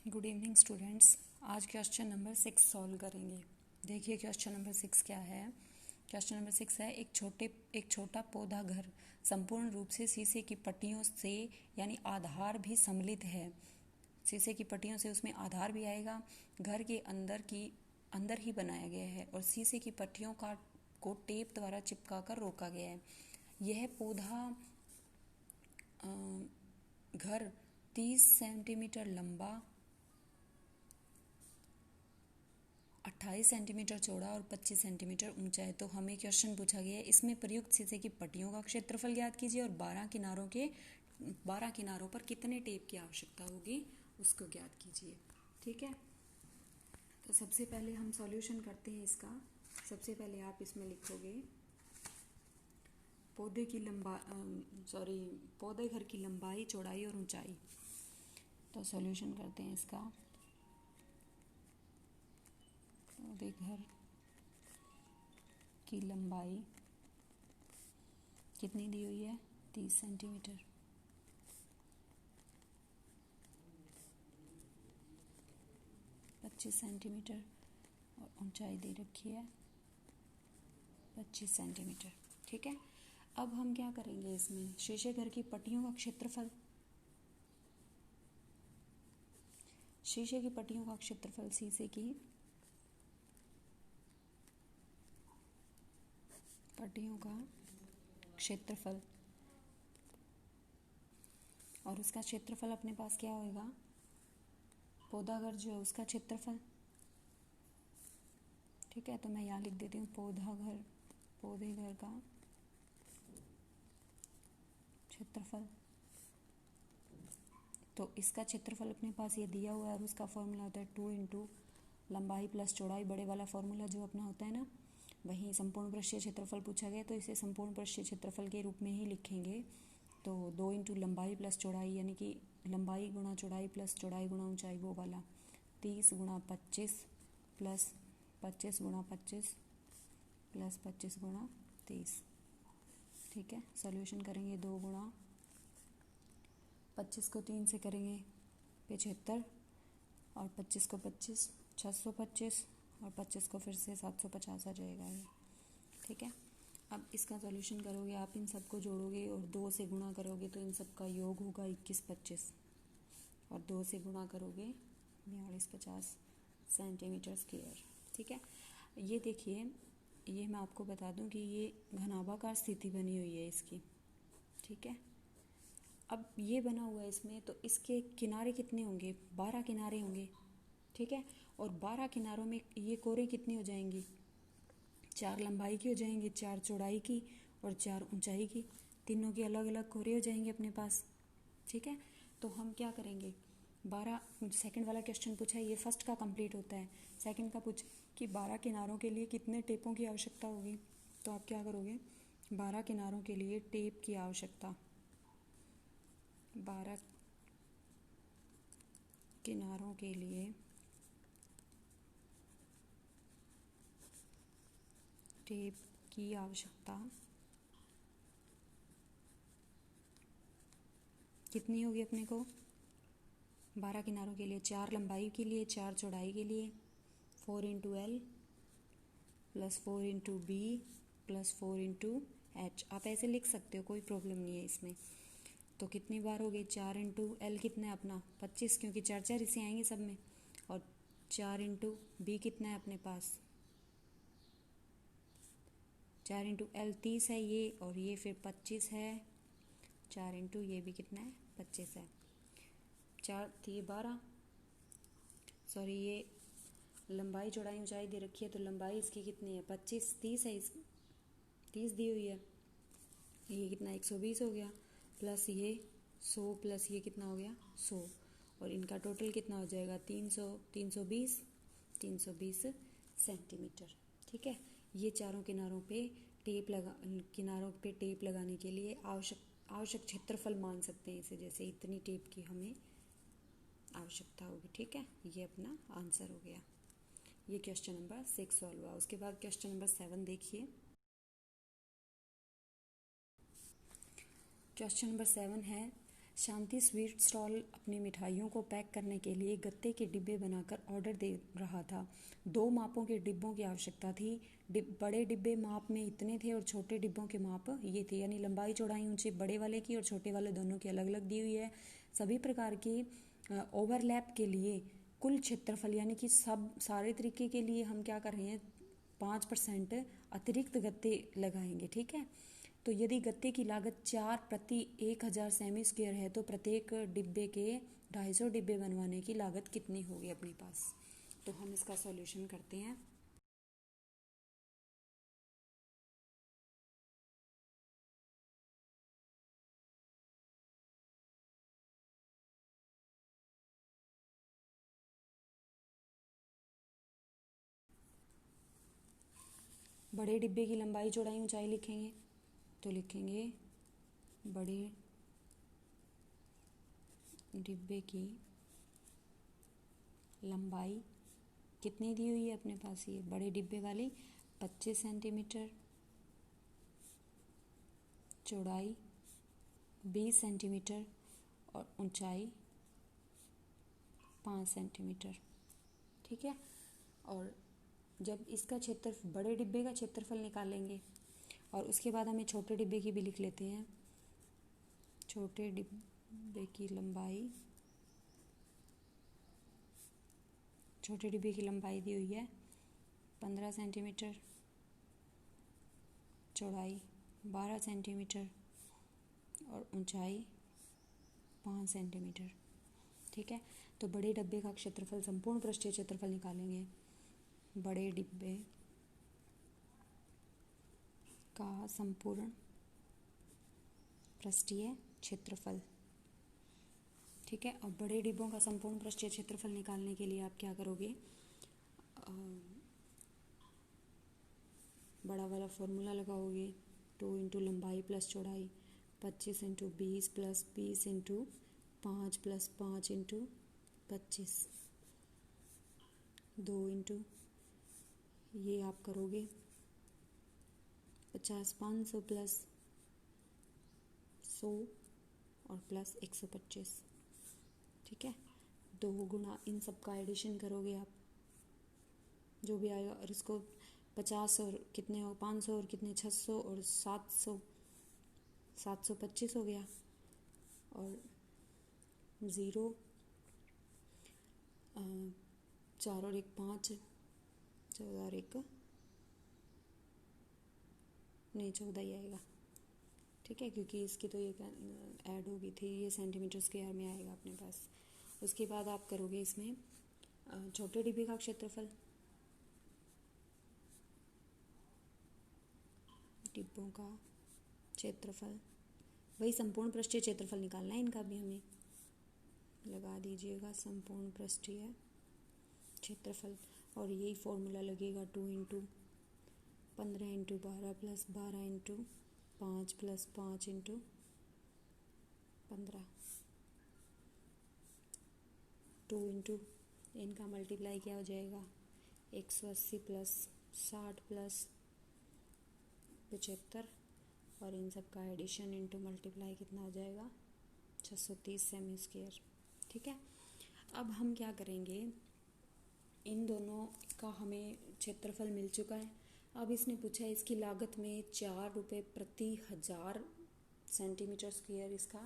Good evening students. आज question number 6 solve करेंगे। देखिए क्वेश्चन नंबर 6 क्या है। क्वेश्चन नंबर 6 है, एक छोटा पौधा घर संपूर्ण रूप से शीशे की पट्टियों से यानी आधार भी सम्मिलित है। शीशे की पट्टियों से उसमें आधार भी आएगा। घर के अंदर ही बनाया गया है और शीशे की पट्टियों को टेप द्वारा चिपका कर रोका गया है। यह पौधा घर 30 सेंटीमीटर लंबा, 28 सेंटीमीटर चौड़ा और 25 सेंटीमीटर ऊंचा है। तो हमें क्वेश्चन पूछा गया है, इसमें प्रयुक्त शीशे की पट्टियों का क्षेत्रफल ज्ञात कीजिए और 12 किनारों पर कितने टेप की आवश्यकता होगी उसको ज्ञात कीजिए। ठीक है, तो सबसे पहले हम सॉल्यूशन करते हैं इसका। सबसे पहले आप इसमें लिखोगे पौधे घर की लंबाई, चौड़ाई और ऊंचाई। तो सॉल्यूशन करते हैं इसका। पौधे घर की लंबाई कितनी दी हुई है, 30 सेंटीमीटर। पच्चीस सेंटीमीटर और ऊंचाई दे रखी है 25 सेंटीमीटर। ठीक है, अब हम क्या करेंगे, इसमें शीशे घर की पट्टियों का क्षेत्रफल, शीशे की पट्टियों का क्षेत्रफल, शीशे की पट्टियों का क्षेत्रफल और उसका क्षेत्रफल अपने पास क्या होगा, पौधा घर जो है उसका क्षेत्रफल। ठीक है, तो मैं यहाँ लिख देती हूँ पौधे घर का क्षेत्रफल। तो इसका क्षेत्रफल अपने पास ये दिया हुआ है और उसका फॉर्मूला होता है 2 इंटू लंबाई प्लस चौड़ाई, बड़े वाला फॉर्मूला जो अपना होता है ना। वहीं संपूर्ण पृष्ठीय क्षेत्रफल पूछा गया तो इसे संपूर्ण पृष्ठीय क्षेत्रफल के रूप में ही लिखेंगे। तो 2 इंटू लंबाई प्लस चौड़ाई, यानी कि लंबाई गुणा चौड़ाई प्लस चौड़ाई गुणा ऊंचाई, वो वाला 30 गुणा 25 प्लस 25 गुणा 25 प्लस 25 गुणा 30। ठीक है, सॉल्यूशन करेंगे। 2 गुणा 25 को 3 से करेंगे 75 और 25 को 25 625 और 25 को फिर से 750 आ जाएगा ये। ठीक है, अब इसका सॉल्यूशन करोगे आप, इन सबको जोड़ोगे और 2 से गुणा करोगे तो इन सब का योग होगा 21 25 और 2 से गुणा करोगे 42 50 सेंटीमीटर स्क्वायर। ठीक है, ये देखिए, ये मैं आपको बता दूं कि ये घनाभाकार स्थिति बनी हुई है इसकी। ठीक है, अब ये बना हुआ है इसमें, तो इसके किनारे कितने होंगे, 12 किनारे होंगे। ठीक है, और 12 किनारों में ये कोरे कितनी हो जाएंगी, 4 लंबाई की हो जाएंगी, 4 चौड़ाई की और 4 ऊंचाई की। तीनों के अलग अलग कोरे हो जाएंगे अपने पास। ठीक है, तो हम क्या करेंगे, 12 सेकंड वाला क्वेश्चन पूछा है, ये फर्स्ट का कंप्लीट होता है। सेकंड का पूछ कि 12 किनारों के लिए कितने टेपों की आवश्यकता होगी। तो आप क्या करोगे, 12 किनारों के लिए टेप की आवश्यकता, 12 किनारों के लिए टेप की आवश्यकता कितनी होगी अपने को, 12 किनारों के लिए, 4 लंबाई के लिए, 4 चौड़ाई के लिए, 4 into L plus 4 into B plus 4 into H. आप ऐसे लिख सकते हो, कोई प्रॉब्लम नहीं है इसमें। तो कितनी बार हो गई, 4 इंटू एल कितना है अपना 25, क्योंकि 4 4 इसे आएंगे सब में, और 4 इंटू बी कितना है अपने पास, 4 इंटू एल 30 है ये, और ये फिर 25 है, 4 इंटू ये भी कितना है 25 है, 4 थी 12, सॉरी ये लंबाई चौड़ाई ऊंचाई दे रखी है तो लंबाई इसकी कितनी है 25, 30 है, इस 30 दी हुई है, ये कितना 120 हो गया, प्लस ये 100 प्लस ये कितना हो गया 100, और इनका टोटल कितना हो जाएगा 320 सेंटीमीटर। ठीक है, ये चारों किनारों पे टेप लगाने के लिए आवश्यक क्षेत्रफल मान सकते हैं इसे, जैसे इतनी टेप की हमें आवश्यकता होगी। ठीक है, ये अपना आंसर हो गया। ये क्वेश्चन नंबर 6 सॉल्व हुआ। उसके बाद क्वेश्चन नंबर 7 देखिए। क्वेश्चन नंबर 7 है, शांति स्वीट स्टॉल अपनी मिठाइयों को पैक करने के लिए गत्ते के डिब्बे बनाकर ऑर्डर दे रहा था। 2 मापों के डिब्बों की आवश्यकता थी। बड़े डिब्बे माप में इतने थे और छोटे डिब्बों के माप ये थे, यानी लंबाई चौड़ाई ऊंची बड़े वाले की और छोटे वाले दोनों की अलग अलग दी हुई है। सभी प्रकार की ओवरलैप के लिए कुल क्षेत्रफल, यानी कि सब सारे तरीके के लिए हम क्या कर रहे हैं, 5% अतिरिक्त गत्ते लगाएंगे। ठीक है, तो यदि गत्ते की लागत 4 प्रति 1000 सेमी स्क्वायर है तो प्रत्येक डिब्बे के 250 डिब्बे बनवाने की लागत कितनी होगी अपने पास। तो हम इसका सॉल्यूशन करते हैं। बड़े डिब्बे की लंबाई चौड़ाई ऊंचाई लिखेंगे, तो लिखेंगे बड़े डिब्बे की लंबाई कितनी दी हुई है अपने पास, ये बड़े डिब्बे वाली 25 सेंटीमीटर, चौड़ाई 20 सेंटीमीटर और ऊंचाई 5 सेंटीमीटर। ठीक है, और जब इसका क्षेत्र बड़े डिब्बे का क्षेत्रफल निकालेंगे और उसके बाद हमें छोटे डिब्बे की भी लिख लेते हैं। छोटे डिब्बे की लंबाई, छोटे डिब्बे की लंबाई दी हुई है 15 सेंटीमीटर, चौड़ाई 12 सेंटीमीटर और ऊंचाई 5 सेंटीमीटर। ठीक है, तो बड़े डिब्बे का क्षेत्रफल, संपूर्ण पृष्ठीय क्षेत्रफल निकालेंगे। बड़े डिब्बे का संपूर्ण पृष्ठीय क्षेत्रफल। ठीक है, और बड़े डिब्बों का संपूर्ण पृष्ठीय क्षेत्रफल निकालने के लिए आप क्या करोगे, बड़ा वाला फॉर्मूला लगाओगे, 2 इंटू लंबाई प्लस चौड़ाई 25 into 20 plus 20 into 5 plus 5 into 25, 2 into ये आप करोगे 50 500 प्लस 100 और प्लस 125। ठीक है, 2 गुना इन सब का एडिशन करोगे आप, जो भी आएगा, और इसको 50 और कितने हो 500 और कितने 600 और 700, 725 हो गया, और 0 4 और 1 5, 14 और 1 नहीं 14 ही आएगा। ठीक है, क्योंकि इसकी तो ये ऐड हो गई थी, ये सेंटीमीटर स्क्वायर में आएगा अपने पास। उसके बाद आप करोगे इसमें छोटे डिब्बे का क्षेत्रफल, डिब्बों का क्षेत्रफल, वही संपूर्ण पृष्ठीय क्षेत्रफल निकालना है इनका भी हमें, लगा दीजिएगा संपूर्ण पृष्ठीय क्षेत्रफल, और यही फॉर्मूला लगेगा 2 into 15 into 12 plus 12 into 5 plus 5 into 15, 2 into इनका मल्टीप्लाई क्या हो जाएगा, 180 प्लस 60 प्लस 75, और इन सब का एडिशन इंटू मल्टीप्लाई कितना हो जाएगा 630 सेमी स्क्वायर। ठीक है, अब हम क्या करेंगे, इन दोनों का हमें क्षेत्रफल मिल चुका है। अब इसने पूछा है इसकी लागत में 4 रुपये प्रति 1000 सेंटीमीटर स्क्वायर इसका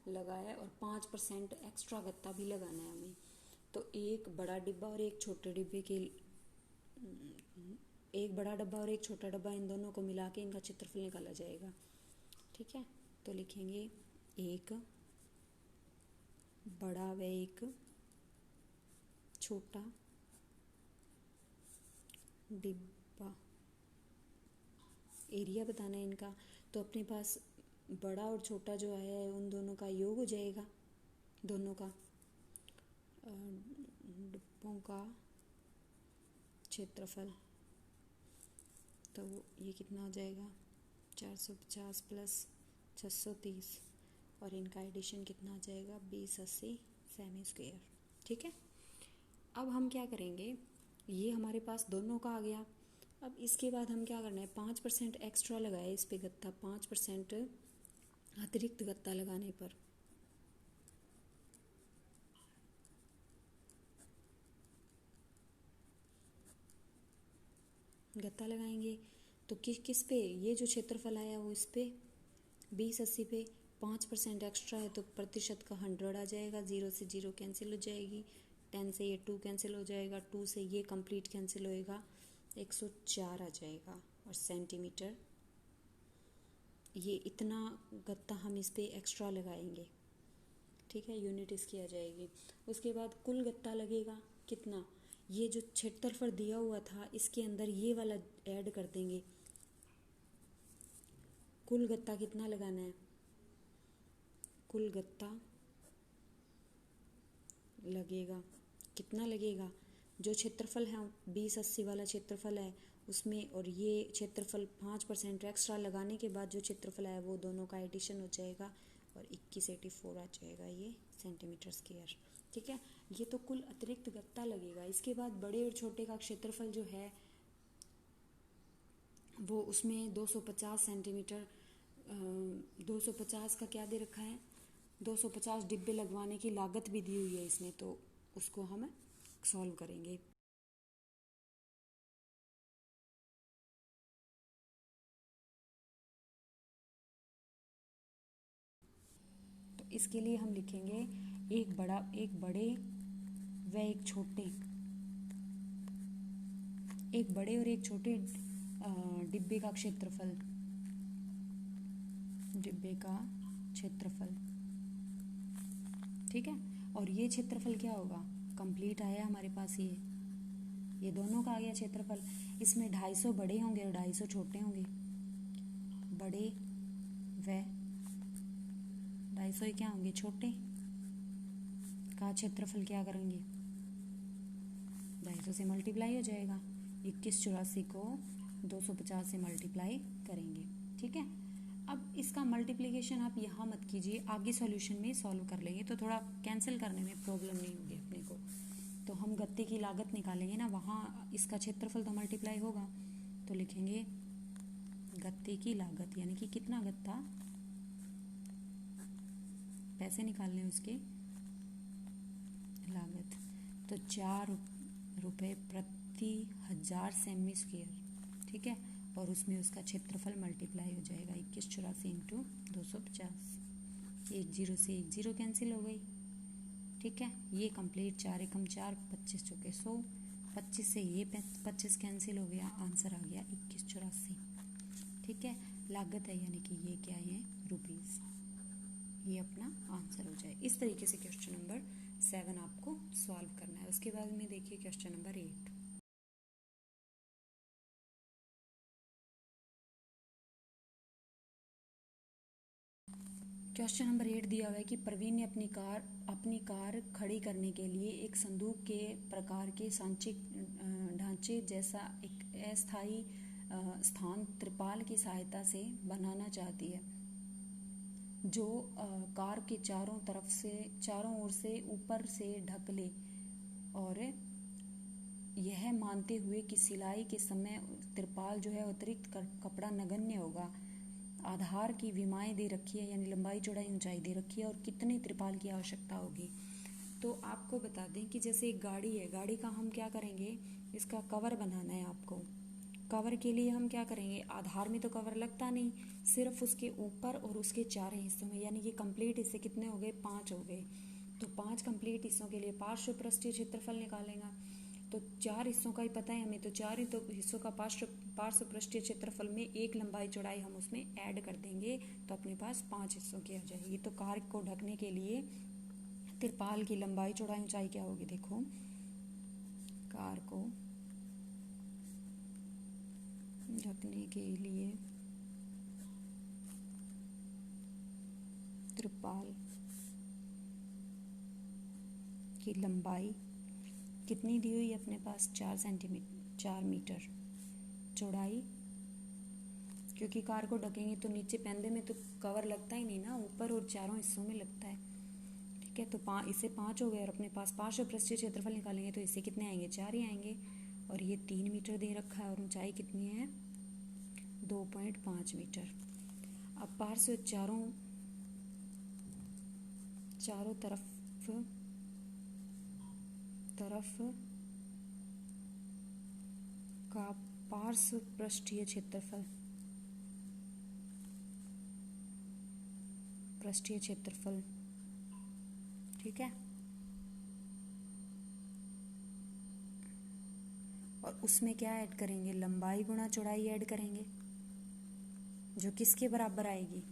लगा है, और 5% एक्स्ट्रा गत्ता भी लगाना है हमें। तो एक बड़ा डिब्बा और एक छोटे डिब्बे के, एक बड़ा डब्बा और एक छोटा डब्बा, इन दोनों को मिला के इनका क्षेत्रफल निकाला जाएगा। ठीक है, तो लिखेंगे एक बड़ा व एक छोटा डिब्बा। एरिया बताना है इनका, तो अपने पास बड़ा और छोटा जो है उन दोनों का योग हो जाएगा, दोनों का डिब्बों का क्षेत्रफल, तो ये कितना हो जाएगा 450 प्लस 630, और इनका एडिशन कितना आ जाएगा 2080 सेमी स्क्वायर। ठीक है, अब हम क्या करेंगे, ये हमारे पास दोनों का आ गया। अब इसके बाद हम क्या करना है, 5% एक्स्ट्रा लगाए इस पे गत्ता, 5% अतिरिक्त गत्ता लगाने पर गत्ता लगाएंगे तो किस किस पे, ये जो क्षेत्रफल आया वो इस पे 20/80 पे 5% एक्स्ट्रा है तो प्रतिशत का 100 आ जाएगा, 0 से 0 कैंसिल हो जाएगी, 10 से ये 2 कैंसिल हो जाएगा, 2 से ये कंप्लीट कैंसिल होएगा, 104 आ जाएगा। और सेंटीमीटर, ये इतना गत्ता हम इस पे एक्स्ट्रा लगाएंगे, ठीक है, यूनिट इसकी आ जाएगी। उसके बाद कुल गत्ता लगेगा कितना, ये जो क्षेत्रफल दिया हुआ था इसके अंदर ये वाला ऐड कर देंगे। कुल गत्ता कितना लगाना है, कुल गत्ता लगेगा, कितना लगेगा, जो क्षेत्रफल है 20/80 वाला क्षेत्रफल है उसमें, और ये क्षेत्रफल 5% एक्स्ट्रा लगाने के बाद जो क्षेत्रफल है वो दोनों का एडिशन हो जाएगा और 2184 आ जाएगा ये सेंटीमीटर स्क्वायर, ठीक है। ये तो कुल अतिरिक्त गत्ता लगेगा। इसके बाद बड़े और छोटे का क्षेत्रफल जो है वो उसमें 250 सेंटीमीटर, 250 का क्या दे रखा है, 250 डिब्बे लगवाने की लागत भी दी हुई है इसमें, तो उसको हम सॉल्व करेंगे। तो इसके लिए हम लिखेंगे एक बड़े व एक छोटे, एक बड़े और एक छोटे डिब्बे का क्षेत्रफल, डिब्बे का क्षेत्रफल, ठीक है। और ये क्षेत्रफल क्या होगा, कंप्लीट आया हमारे पास, ये दोनों का आ गया क्षेत्रफल। इसमें 250 बड़े होंगे और 250 छोटे होंगे, बड़े व 250 क्या होंगे, छोटे का क्षेत्रफल क्या करेंगे, 250 से मल्टीप्लाई हो जाएगा, 2184 को 250 से मल्टीप्लाई करेंगे, ठीक है। अब इसका मल्टीप्लिकेशन आप यहाँ मत कीजिए, आगे सॉल्यूशन में सॉल्व कर लेंगे तो थोड़ा कैंसिल करने में प्रॉब्लम नहीं होगी अपने को। तो हम गत्ते की लागत निकालेंगे ना, वहाँ इसका क्षेत्रफल तो मल्टीप्लाई होगा, तो लिखेंगे गत्ते की लागत, यानी कि कितना गत्ता, पैसे निकालने उसके लागत, तो 4 रुपये प्रति 1000 सेमी स्क्वायर, ठीक है। और उसमें उसका क्षेत्रफल मल्टीप्लाई हो जाएगा 2184 इंटू 250, 1 0 से 1 0 कैंसिल हो गई, ठीक है। ये कंप्लीट, 4 एकम 4, 25 चौके 100, 25 से ये 25 कैंसिल हो गया, आंसर आ गया 2184, ठीक है। लागत है यानी कि ये क्या है, रुपीज़, ये अपना आंसर हो जाए। इस तरीके से क्वेश्चन नंबर 7 आपको सॉल्व करना है। उसके बाद में देखिए क्वेश्चन नंबर 8। क्वेश्चन नंबर 8 दिया हुआ है कि प्रवीण ने अपनी कार खड़ी करने के लिए एक संदूक के प्रकार के सांचिक ढांचे जैसा एक अस्थायी स्थान त्रिपाल की सहायता से बनाना चाहती है, जो कार के चारों ओर से ऊपर से ढक ले, और यह मानते हुए कि सिलाई के समय त्रिपाल जो है अतिरिक्त कपड़ा नगण्य होगा। आधार की विमाएं दे रखी है, यानी लंबाई चौड़ाई ऊंचाई दे रखी है, और कितनी त्रिपाल की आवश्यकता होगी। तो आपको बता दें कि जैसे एक गाड़ी है, गाड़ी का हम क्या करेंगे, इसका कवर बनाना है आपको। कवर के लिए हम क्या करेंगे, आधार में तो कवर लगता नहीं, सिर्फ उसके ऊपर और उसके 4 हिस्सों में, यानी कि कंप्लीट हिस्से कितने हो गए, 5 हो गए। तो 5 कंप्लीट हिस्सों के लिए पार्श्व पृष्ठीय क्षेत्रफल निकालेगा। तो 4 हिस्सों का ही पता है हमें, तो 4 ही तो हिस्सों का पार्श्व पृष्ठीय क्षेत्रफल में एक लंबाई चौड़ाई हम उसमें ऐड कर देंगे, तो अपने पास 5 हिस्सों की आ जाएगी। तो कार को ढकने के लिए तिरपाल की लंबाई चौड़ाई ऊंचाई क्या होगी, देखो, कार को ढकने के लिए त्रिपाल की लंबाई कितनी दी हुई है अपने पास, 4 मीटर, चौड़ाई, क्योंकि कार को ढकेंगे तो नीचे पैंदे में तो कवर लगता ही नहीं ना, ऊपर और चारों हिस्सों में लगता है, ठीक है। तो इससे 5 हो गए, और अपने पास पार्श्व पृष्ठीय क्षेत्रफल निकालेंगे तो इससे कितने आएंगे, 4 ही आएंगे, और ये 3 मीटर दे रखा है, और ऊंचाई कितनी है, 2.5 मीटर। अब पार्श्व चारों तरफ का पार्श्व पृष्ठीय क्षेत्रफल, पृष्ठीय क्षेत्रफल, ठीक है। और उसमें क्या ऐड करेंगे, लंबाई गुणा चौड़ाई ऐड करेंगे, जो किसके बराबर आएगी,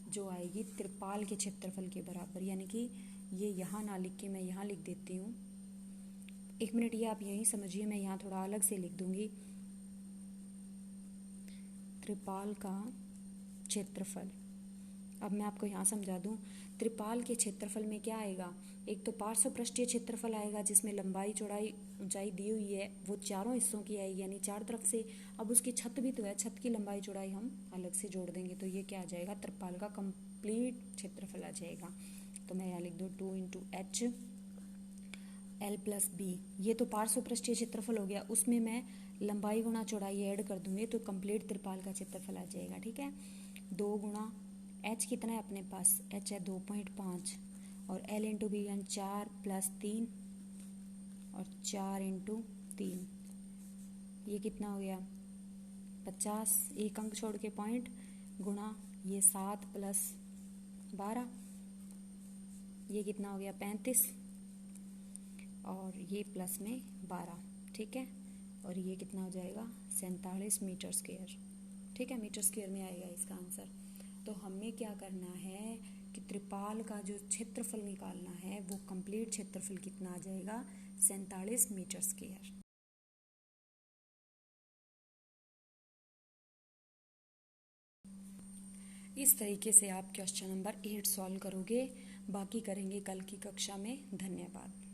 जो आएगी त्रिपाल के क्षेत्रफल के बराबर। यानी कि ये यहाँ ना लिख के मैं यहाँ लिख देती हूँ, 1 मिनट ये आप यहीं समझिए, मैं यहाँ थोड़ा अलग से लिख दूंगी। त्रिपाल का क्षेत्रफल, अब मैं आपको यहाँ समझा दूँ। त्रिपाल के क्षेत्रफल में क्या आएगा, एक तो पार्श्व पृष्ठीय क्षेत्रफल आएगा जिसमें लंबाई चौड़ाई ऊंचाई दी हुई है, वो चारों हिस्सों की आएगी, यानी 4 तरफ से। अब उसकी छत भी तो है, छत की लंबाई चौड़ाई हम अलग से जोड़ देंगे, तो ये क्या आ जाएगा, त्रिपाल का कंप्लीट क्षेत्रफल आ जाएगा। तो मैं यहाँ लिख दूँ 2 × H L + B, ये तो पार्श्व पृष्ठीय क्षेत्रफल हो गया, उसमें मैं लंबाई गुणा चौड़ाई ऐड कर दूंगी तो कंप्लीट त्रिपाल का क्षेत्रफल आ जाएगा, ठीक है। 2 गुणा H कितना है अपने पास, H है 2.5 और L × B 4 + 3 और 4 × 3, ये कितना हो गया 50, एक अंक छोड़ के पॉइंट, गुणा ये 7 + 12, ये कितना हो गया 35 और ये प्लस में 12, ठीक है। और ये कितना हो जाएगा 47 मीटर स्क्वायर, ठीक है, मीटर स्क्वायर में आएगा इसका आंसर। तो हमें क्या करना है कि त्रिपाल का जो क्षेत्रफल निकालना है वो कंप्लीट क्षेत्रफल कितना आ जाएगा 47 मीटर स्क्वायर। इस तरीके से आप क्वेश्चन नंबर 8 सॉल्व करोगे, बाकी करेंगे कल की कक्षा में। धन्यवाद।